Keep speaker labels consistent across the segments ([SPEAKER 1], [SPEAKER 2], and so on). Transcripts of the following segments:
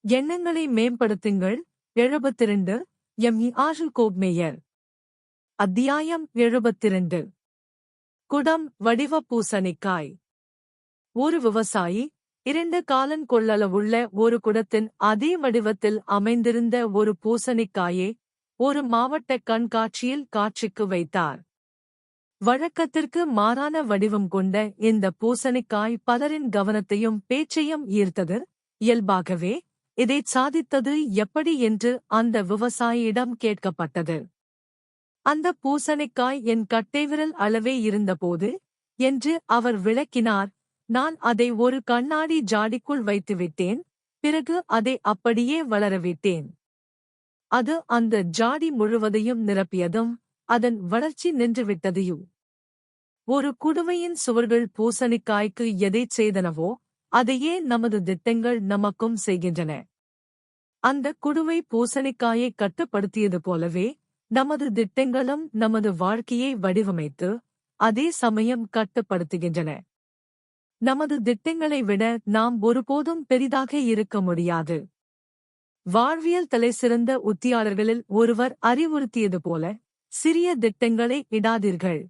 [SPEAKER 1] எண்ணங்களை மேம்படுத்துங்கள். 72 யாகூப் மேயர். அத்தியாயம் 72. குடம் வடிவ பூசணிக்காய். ஒரு விவசாயி 2 காலன் கொள்ளளவுள்ள ஒரு குடத்தின் அதே வடிவத்தில் அமைந்திருந்த ஒரு பூசணிக்காயை ஒரு மாவட்ட கண்காட்சியில் காட்சிக்கு வைத்தார். வழக்கத்திற்கு மாறான வடிவம் கொண்ட இந்த பூசணிக்காய் பலரின் கவனத்தையும் பேச்சையும் ஈர்த்தது. இயல்பாகவே இதைச் சாதித்தது எப்படி என்று அந்த விவசாயியிடம் கேட்கப்பட்டது. அந்த பூசணிக்காய் என் கட்டைவிரல் அளவே இருந்தபோது என்று அவர் விளக்கினார். நான் அதை ஒரு கண்ணாடி ஜாடிக்குள் வைத்துவிட்டேன். பிறகு அதை அப்படியே வளரவிட்டேன். அது அந்த ஜாடி முழுவதையும் நிரப்பியதும் அதன் வளர்ச்சி நின்றுவிட்டதையும். ஒரு குடுவையின் சுவர்கள் பூசணிக்காய்க்கு எதைச் செய்தனவோ அதையே நமது திட்டங்கள் நமக்கும் செய்கின்றன. அந்த குடுவை பூசணிக்காயை கட்டுப்படுத்தியது போலவே நமது திட்டங்களும் நமது வாழ்க்கையை வடிவமைத்து அதே சமயம் கட்டுப்படுத்துகின்றன. நமது திட்டங்களை விட நாம் ஒருபோதும் பெரிதாக இருக்க முடியாது. வாழ்வியல் தலைசிறந்த உத்தியாளர்களில் ஒருவர் அறிவுறுத்தியது போல, சிறிய திட்டங்களை இடாதீர்கள்.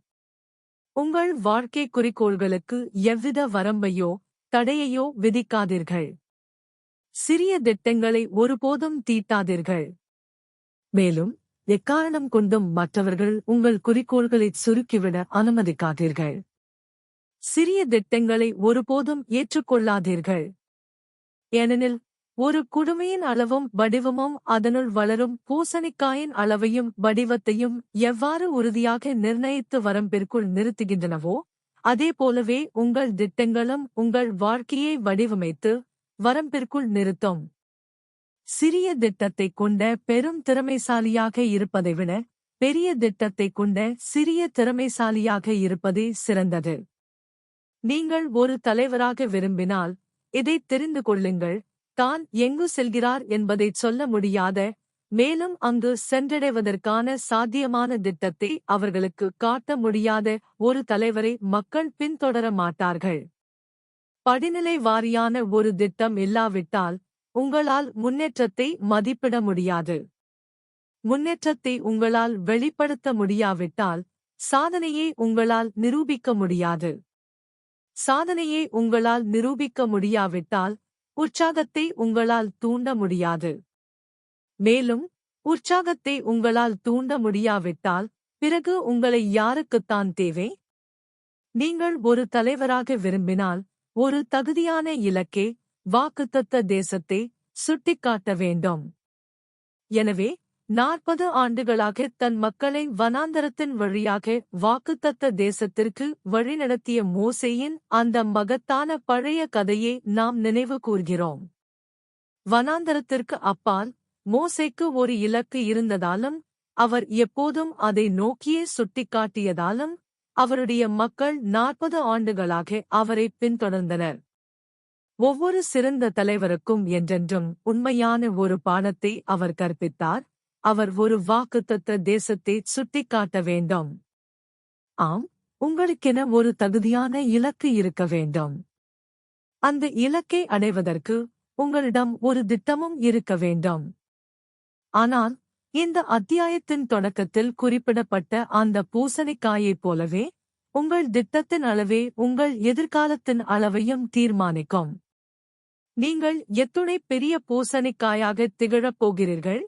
[SPEAKER 1] உங்கள் வாழ்க்கை குறிக்கோள்களுக்கு எவ்வித வரம்பையோ தடையையோ விதிக்காதீர்கள். சிறிய திட்டங்களை ஒருபோதும் தீட்டாதீர்கள். மேலும் எக்காரணம் கொண்டும் மற்றவர்கள் உங்கள் குறிக்கோள்களைச் சுருக்கிவிட அனுமதிக்காதீர்கள். சிறிய திட்டங்களை ஒருபோதும் ஏற்றுக்கொள்ளாதீர்கள். ஏனெனில் ஒரு குடுமையின் அளவும் வடிவமும் அதனுள் வளரும் பூசணிக்காயின் அளவையும் வடிவத்தையும் எவ்வாறு உறுதியாக நிர்ணயித்து வரம்பிற்குள் நிறுத்துகின்றனவோ அதேபோலவே உங்கள் திட்டங்களும் உங்கள் வாழ்க்கையை வடிவமைத்து வரம்பிற்குள் நிறுத்தும். சிறிய திட்டத்தைக் கொண்ட பெரும் திறமைசாலியாக இருப்பதை விட பெரிய திட்டத்தைக் கொண்ட சிறிய திறமைசாலியாக இருப்பதே சிறந்தது. நீங்கள் ஒரு தலைவராக விரும்பினால் இதைத் தெரிந்து கொள்ளுங்கள். தான் எங்கு செல்கிறார் என்பதைச் சொல்ல முடியாத, மேலும் அங்கு சென்றடைவதற்கான சாத்தியமான திட்டத்தை அவர்களுக்கு காட்ட முடியாத ஒரு தலைவரை மக்கள் பின்தொடர மாட்டார்கள். படிநிலை வாரியான ஒரு திட்டம் இல்லாவிட்டால் உங்களால் முன்னேற்றத்தை மதிப்பிட முடியாது. முன்னேற்றத்தை உங்களால் வெளிப்படுத்த முடியாவிட்டால் சாதனையை உங்களால் நிரூபிக்க முடியாது. சாதனையை உங்களால் நிரூபிக்க முடியாவிட்டால் உற்சாகத்தை உங்களால் தூண்ட முடியாது. மேலும் உற்சாகத்தை உங்களால் தூண்ட முடியாவிட்டால் பிறகு உங்களை யாருக்குத்தான் தேவை? நீங்கள் ஒரு தலைவராக விரும்பினால் ஒரு தகுதியான இலக்கே வாக்குத்தத்த தேசத்தை சுட்டிக்காட்ட வேண்டும். எனவே 40 ஆண்டுகளாக தன் மக்களை வனாந்தரத்தின் வழியாக வாக்குத்தத்த தேசத்திற்கு வழிநடத்திய மோசேயின் அந்த மகத்தான பழைய கதையை நாம் நினைவு கூர்கிறோம். வனாந்தரத்திற்கு அப்பால் மோசேக்கு ஒரு இலக்கு இருந்ததாலும் அவர் எப்போதும் அதை நோக்கியே சுட்டிக்காட்டியதாலும் அவருடைய மக்கள் 40 ஆண்டுகளாக அவரை பின்தொடர்ந்தனர். ஒவ்வொரு சிறந்த தலைவருக்கும் என்றென்றும் உண்மையான ஒரு பாடத்தை அவர் கற்பித்தார். அவர் ஒரு வாக்குத்தத்த தேசத்தை சுட்டிக்காட்ட வேண்டும். ஆம், உங்களுக்கென ஒரு தகுதியான இலக்கு இருக்க வேண்டும். அந்த இலக்கை அடைவதற்கு உங்களிடம் ஒரு திட்டமும் இருக்க வேண்டும். ஆனால் இந்த அத்தியாயத்தின் தொடக்கத்தில் குறிப்பிடப்பட்ட அந்த பூசணிக்காயைப் போலவே உங்கள் திட்டத்தின் அளவே உங்கள் எதிர்காலத்தின் அளவையும் தீர்மானிக்கும். நீங்கள் எத்துணை பெரிய பூசணிக்காயாக திகழப் போகிறீர்கள்?